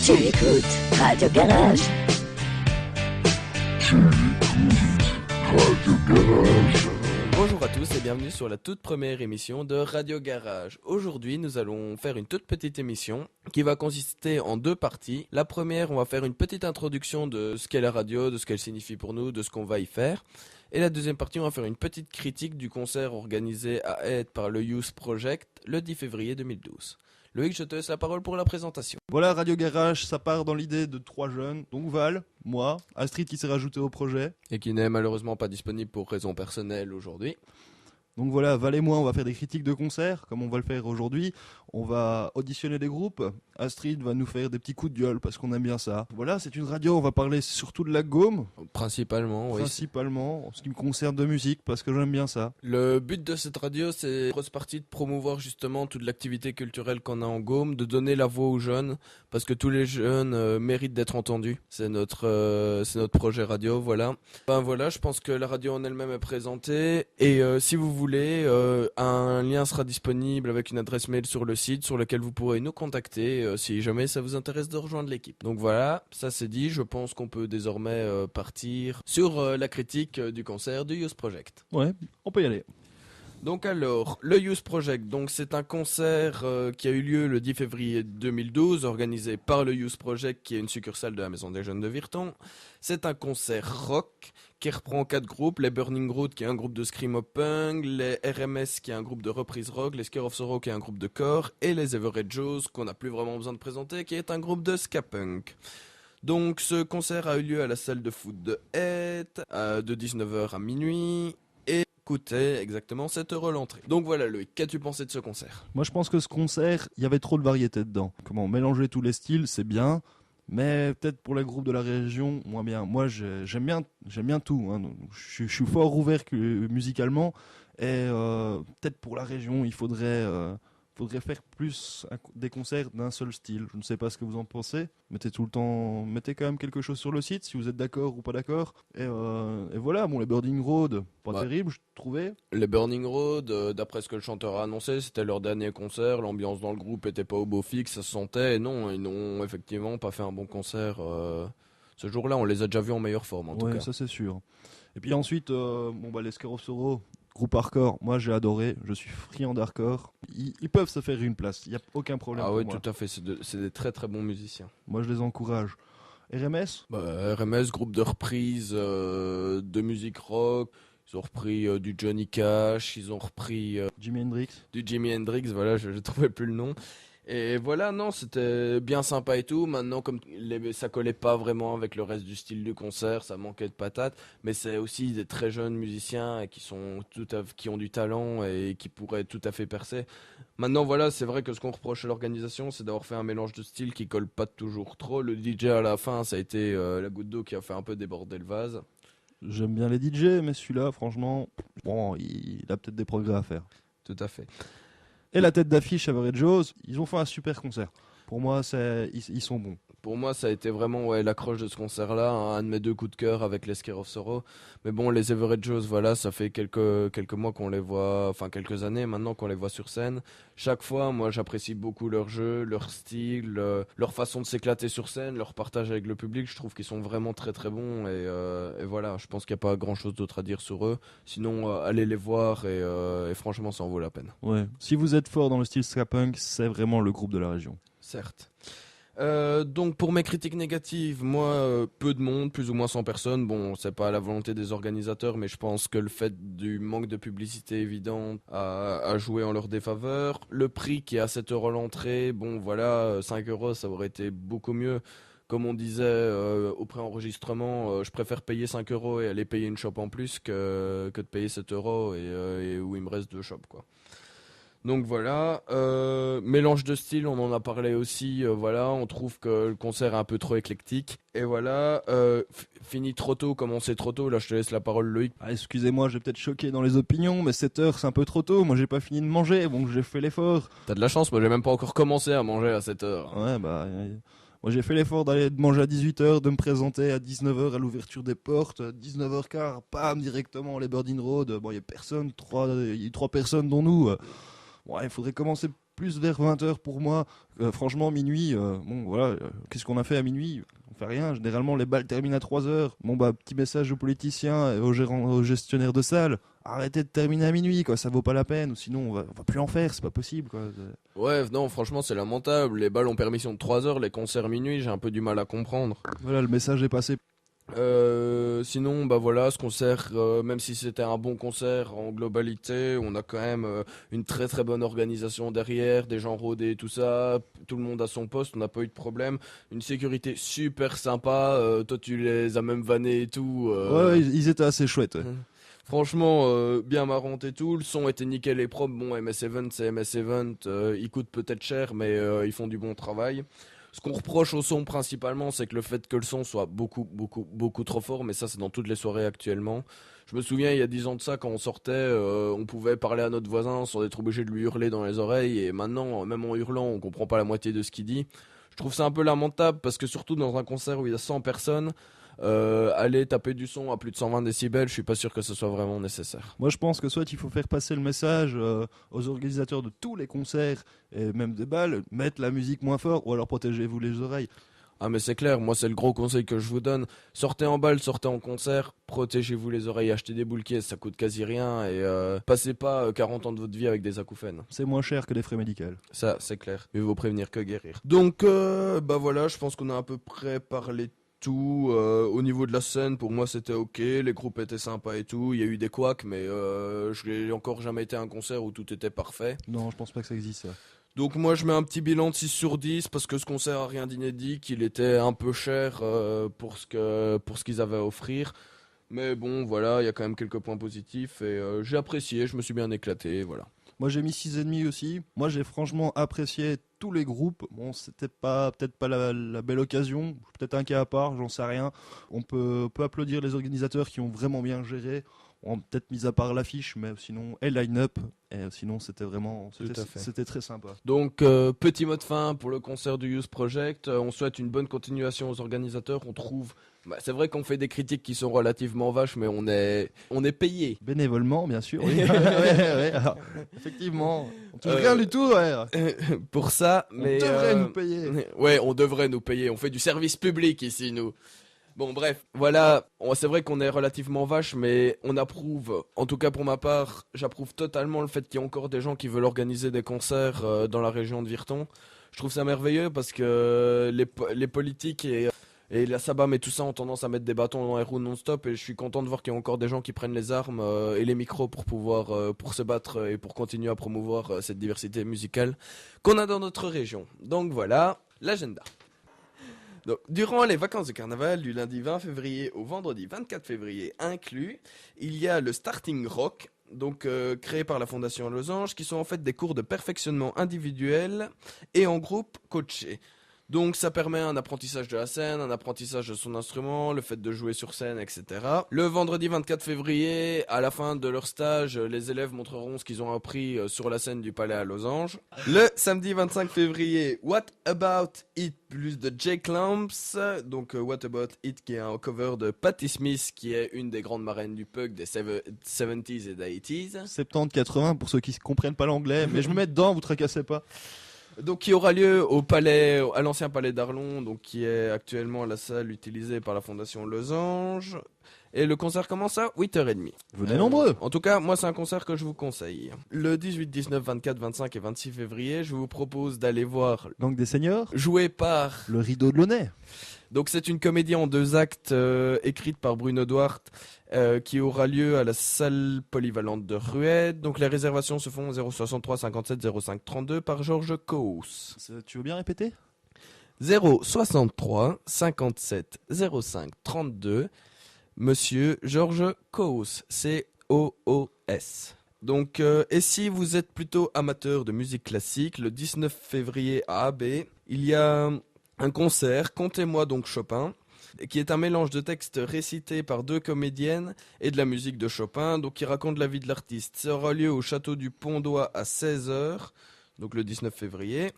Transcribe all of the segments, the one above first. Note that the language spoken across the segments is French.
Tu écoutes Radio Garage. Bonjour à tous et bienvenue sur la toute première émission de Radio Garage. Aujourd'hui, nous allons faire une toute petite émission qui va consister en deux parties. La première, on va faire une petite introduction de ce qu'est la radio, de ce qu'elle signifie pour nous, de ce qu'on va y faire. Et la deuxième partie, on va faire une petite critique du concert organisé à Aide par le Youth Project le 10 février 2012. Loïc, je te laisse la parole pour la présentation. Voilà, Radio Garage, ça part dans l'idée de 3 jeunes, donc Val, moi, Astrid qui s'est rajouté au projet. Et qui n'est malheureusement pas disponible pour raisons personnelles aujourd'hui. Donc voilà, Val et moi, on va faire des critiques de concerts, comme on va le faire aujourd'hui. On va auditionner des groupes. Astrid va nous faire des petits coups de gueule, parce qu'on aime bien ça. Voilà, c'est une radio, on va parler surtout de la Gaume. Principalement, oui. Principalement, en ce qui me concerne de musique, parce que j'aime bien ça. Le but de cette radio, c'est grosse partie de promouvoir justement toute l'activité culturelle qu'on a en Gaume, de donner la voix aux jeunes, parce que tous les jeunes méritent d'être entendus. C'est notre projet radio, voilà. Ben voilà, je pense que la radio en elle-même est présentée, et si vous voulez, un lien sera disponible avec une adresse mail sur le site, sur lequel vous pourrez nous contacter si jamais ça vous intéresse de rejoindre l'équipe. Donc voilà, ça c'est dit, je pense qu'on peut désormais partir sur la critique du concert du Youth Project. Ouais, on peut y aller. Donc alors, le Youth Project, donc c'est un concert qui a eu lieu le 10 février 2012, organisé par le Youth Project, qui est une succursale de la Maison des Jeunes de Virton. C'est un concert rock qui reprend 4 groupes, les Burning Road qui est un groupe de screamo punk, les RMS qui est un groupe de reprise rock, les Scare of Sorrow qui est un groupe de core, et les Everett Joes qu'on n'a plus vraiment besoin de présenter, qui est un groupe de ska punk. Donc ce concert a eu lieu à la salle de foot de Haite, de 19h à minuit, et coûtait exactement 7 € l'entrée. Donc voilà Loïc, qu'as-tu pensé de ce concert ? Moi, je pense que ce concert, il y avait trop de variété dedans. Comment mélanger tous les styles, c'est bien, mais peut-être pour les groupes de la région, moins bien. Moi, j'aime bien tout. Hein. Je suis fort ouvert musicalement, et peut-être pour la région, il faudrait faire plus des concerts d'un seul style. Je ne sais pas ce que vous en pensez. Mettez quand même quelque chose sur le site, si vous êtes d'accord ou pas d'accord. Et voilà, bon, les Burning Road, pas terrible, je trouvais. Les Burning Road, d'après ce que le chanteur a annoncé, c'était leur dernier concert. L'ambiance dans le groupe était pas au beau fixe, ça se sentait. Et non, ils n'ont effectivement pas fait un bon concert. Ce jour-là, on les a déjà vus en meilleure forme, en tout cas. Ça c'est sûr. Et puis ensuite, les Scare of Sorrow, groupe hardcore, moi j'ai adoré, je suis friand d'hardcore. Ils peuvent se faire une place, il n'y a aucun problème pour moi. Ah oui, tout à fait, c'est des très très bons musiciens. Moi je les encourage. RMS ? RMS, groupe de reprise de musique rock. Ils ont repris du Johnny Cash, ils ont repris Jimi Hendrix. Du Jimi Hendrix, voilà, je trouvais plus le nom. Et voilà, non, c'était bien sympa et tout. Maintenant, comme ça collait pas vraiment avec le reste du style du concert, ça manquait de patates. Mais c'est aussi des très jeunes musiciens qui ont du talent et qui pourraient tout à fait percer. Maintenant, voilà, c'est vrai que ce qu'on reproche à l'organisation, c'est d'avoir fait un mélange de styles qui colle pas toujours trop. Le DJ à la fin, ça a été la goutte d'eau qui a fait un peu déborder le vase. J'aime bien les DJ, mais celui-là, franchement, bon, il a peut-être des progrès à faire. Tout à fait. Et la tête d'affiche Everett Joes, ils ont fait un super concert. Pour moi, ils sont bons. Pour moi, ça a été vraiment l'accroche de ce concert-là, un de mes 2 coups de cœur avec les Scare of Sorrow. Mais bon, les Everett Joes, voilà, ça fait quelques mois qu'on les voit, enfin quelques années maintenant qu'on les voit sur scène. Chaque fois, moi, j'apprécie beaucoup leur jeu, leur style, leur façon de s'éclater sur scène, leur partage avec le public. Je trouve qu'ils sont vraiment très très bons et voilà, je pense qu'il n'y a pas grand-chose d'autre à dire sur eux. Sinon, allez les voir et franchement, ça en vaut la peine. Ouais. Si vous êtes fort dans le style ska punk, c'est vraiment le groupe de la région. Certes. Donc pour mes critiques négatives, moi peu de monde, plus ou moins 100 personnes. Bon, c'est pas la volonté des organisateurs, mais je pense que le fait du manque de publicité évidente a joué en leur défaveur. Le prix qui est à 7 € l'entrée, bon voilà, 5 € ça aurait été beaucoup mieux. Comme on disait au pré-enregistrement, je préfère payer 5 € et aller payer une shop en plus que de payer 7 € et où il me reste 2 shops quoi. Donc voilà, mélange de styles, on en a parlé aussi, voilà, on trouve que le concert est un peu trop éclectique. Et voilà, fini trop tôt, commencé trop tôt, là je te laisse la parole Loïc. Ah, excusez-moi, j'ai peut-être choqué dans les opinions, mais 7 heures c'est un peu trop tôt, moi j'ai pas fini de manger, donc j'ai fait l'effort. T'as de la chance, moi j'ai même pas encore commencé à manger à 7 heures. Ouais, moi j'ai fait l'effort d'aller manger à 18h, de me présenter à 19h à l'ouverture des portes, 19h15, pam, directement les Burning Road, bon il y a personne, 3 personnes dont nous. Bon, il faudrait commencer plus vers 20h pour moi. Franchement, minuit, bon voilà, qu'est-ce qu'on a fait à minuit? On fait rien. Généralement, les balles terminent à 3h. Bon bah, petit message aux politiciens et aux gérants, aux gestionnaires de salles. Arrêtez de terminer à minuit, quoi. Ça vaut pas la peine. Ou sinon, on va plus en faire. C'est pas possible, quoi. Ouais, non, franchement, c'est lamentable. Les balles ont permission de 3 heures, les concerts minuit, j'ai un peu du mal à comprendre. Voilà, le message est passé. Sinon, bah voilà, ce concert, même si c'était un bon concert en globalité, on a quand même une très très bonne organisation derrière, des gens rodés, tout ça, tout le monde à son poste, on n'a pas eu de problème, une sécurité super sympa, toi tu les as même vannés et tout. Ouais, ils étaient assez chouettes. Ouais. Franchement, bien marrant et tout, le son était nickel et propre, bon MS Event c'est MS Event, ils coûtent peut-être cher mais ils font du bon travail. Ce qu'on reproche au son principalement, c'est que le fait que le son soit beaucoup trop fort, mais ça c'est dans toutes les soirées actuellement. Je me souviens il y a 10 ans de ça, quand on sortait, on pouvait parler à notre voisin sans être obligé de lui hurler dans les oreilles, et maintenant, même en hurlant, on comprend pas la moitié de ce qu'il dit. Je trouve ça un peu lamentable, parce que surtout dans un concert où il y a 100 personnes, aller taper du son à plus de 120 décibels, je suis pas sûr que ce soit vraiment nécessaire. Moi, je pense que soit il faut faire passer le message aux organisateurs de tous les concerts et même des balles, mettre la musique moins fort, ou alors protégez-vous les oreilles. Ah mais c'est clair, moi c'est le gros conseil que je vous donne. Sortez en balle, sortez en concert, protégez-vous les oreilles, achetez des boules caisses, ça coûte quasi rien et passez pas 40 ans de votre vie avec des acouphènes. C'est moins cher que les frais médicaux. Ça c'est clair, mieux vaut prévenir que guérir. Donc bah voilà, je pense qu'on a à peu près parlé tout. Au niveau de la scène, pour moi c'était ok, les groupes étaient sympas et tout, il y a eu des couacs mais je n'ai encore jamais été à un concert où tout était parfait. Non, je pense pas que ça existe ça. Donc moi je mets un petit bilan de 6 sur 10 parce que ce concert a rien d'inédit, qu'il était un peu cher pour ce qu'ils avaient à offrir. Mais bon voilà, il y a quand même quelques points positifs et j'ai apprécié, je me suis bien éclaté, voilà. Moi j'ai mis 6,5 aussi. Moi j'ai franchement apprécié tous les groupes. Bon, c'était peut-être pas la belle occasion, peut-être un cas à part, j'en sais rien. On peut applaudir les organisateurs qui ont vraiment bien géré. On peut-être mis à part l'affiche, mais sinon, et line-up, et sinon c'était vraiment, c'était très sympa. Donc petit mot de fin pour le concert du Youth Project, on souhaite une bonne continuation aux organisateurs, on trouve, c'est vrai qu'on fait des critiques qui sont relativement vaches, mais on est payé. Bénévolement, bien sûr, oui. Ouais, alors, effectivement, on touche rien du tout, ouais. Pour ça, mais... On devrait nous payer. Ouais, on devrait nous payer, on fait du service public ici, nous. Bon bref, voilà, c'est vrai qu'on est relativement vache, mais on approuve, en tout cas pour ma part, j'approuve totalement le fait qu'il y ait encore des gens qui veulent organiser des concerts dans la région de Virton. Je trouve ça merveilleux parce que les politiques et la SABAM et tout ça ont tendance à mettre des bâtons dans les roues non-stop, et je suis content de voir qu'il y a encore des gens qui prennent les armes et les micros pour pouvoir pour se battre et pour continuer à promouvoir cette diversité musicale qu'on a dans notre région. Donc voilà, l'agenda. Donc, durant les vacances de carnaval, du lundi 20 février au vendredi 24 février inclus, il y a le Starting Rock, donc créé par la Fondation Losange, qui sont en fait des cours de perfectionnement individuel et en groupe coaché. Donc ça permet un apprentissage de la scène, un apprentissage de son instrument, le fait de jouer sur scène, etc. Le vendredi 24 février, à la fin de leur stage, les élèves montreront ce qu'ils ont appris sur la scène du Palais à Losange. Le samedi 25 février, What About It plus de Jake Lamps, donc What About It qui est un cover de Patti Smith qui est une des grandes marraines du punk des 70s et 80s. 70-80 pour ceux qui ne comprennent pas l'anglais, mais je me mets dedans, vous tracassez pas. Donc qui aura lieu au palais, à l'ancien palais d'Arlon, donc qui est actuellement la salle utilisée par la Fondation Losange. Et le concert commence à 8h30. Venez nombreux. En tout cas, moi c'est un concert que je vous conseille. Le 18, 19, 24, 25 et 26 février, je vous propose d'aller voir Gang des Seigneurs, joué par Le Rideau de Launay. Donc c'est une comédie en 2 actes écrite par Bruno Duarte qui aura lieu à la salle polyvalente de Rued. Donc les réservations se font 063 57 05 32 par Georges Kous. Tu veux bien répéter ? 063 57 05 32 Monsieur Georges Kous, C-O-O-S. Donc, et si vous êtes plutôt amateur de musique classique, le 19 février à AB, il y a un concert, Contez-moi donc Chopin, qui est un mélange de textes récités par 2 comédiennes et de la musique de Chopin, donc qui raconte la vie de l'artiste. Ça aura lieu au château du Pont-d'Oie à 16h, donc le 19 février.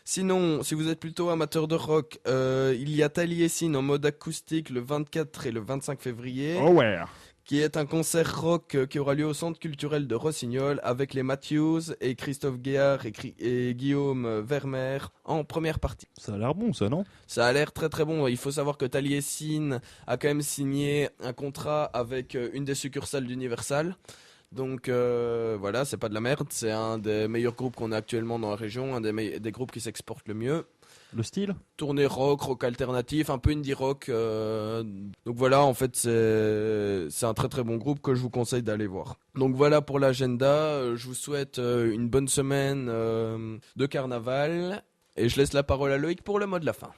Sinon, si vous êtes plutôt amateur de rock, il y a Taliesin en mode acoustique le 24 et le 25 février. Oh ouais. qui est un concert rock qui aura lieu au Centre culturel de Rossignol avec les Matthews et Christophe Guéard et Guillaume Vermeer en première partie. Ça a l'air bon, ça, non? Ça a l'air très très bon. Il faut savoir que Taliesin a quand même signé un contrat avec une des succursales d'Universal. Donc voilà, c'est pas de la merde, c'est un des meilleurs groupes qu'on a actuellement dans la région, un des groupes qui s'exportent le mieux. Le style? Tournée rock, rock alternatif, un peu indie rock. Donc voilà, en fait, c'est un très très bon groupe que je vous conseille d'aller voir. Donc voilà pour l'agenda. Je vous souhaite une bonne semaine de carnaval. Et je laisse la parole à Loïc pour le mot de la fin.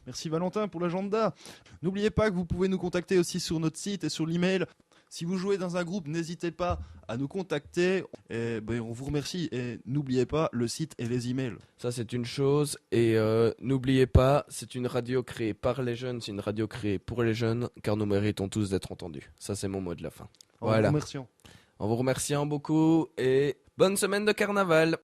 Merci Valentin pour l'agenda. N'oubliez pas que vous pouvez nous contacter aussi sur notre site et sur l'email. Si vous jouez dans un groupe, n'hésitez pas à nous contacter. Et, on vous remercie. Et n'oubliez pas le site et les emails. Ça, c'est une chose. Et n'oubliez pas, c'est une radio créée par les jeunes, c'est une radio créée pour les jeunes, car nous méritons tous d'être entendus. Ça, c'est mon mot de la fin. En vous remerciant. En vous remerciant beaucoup et bonne semaine de carnaval.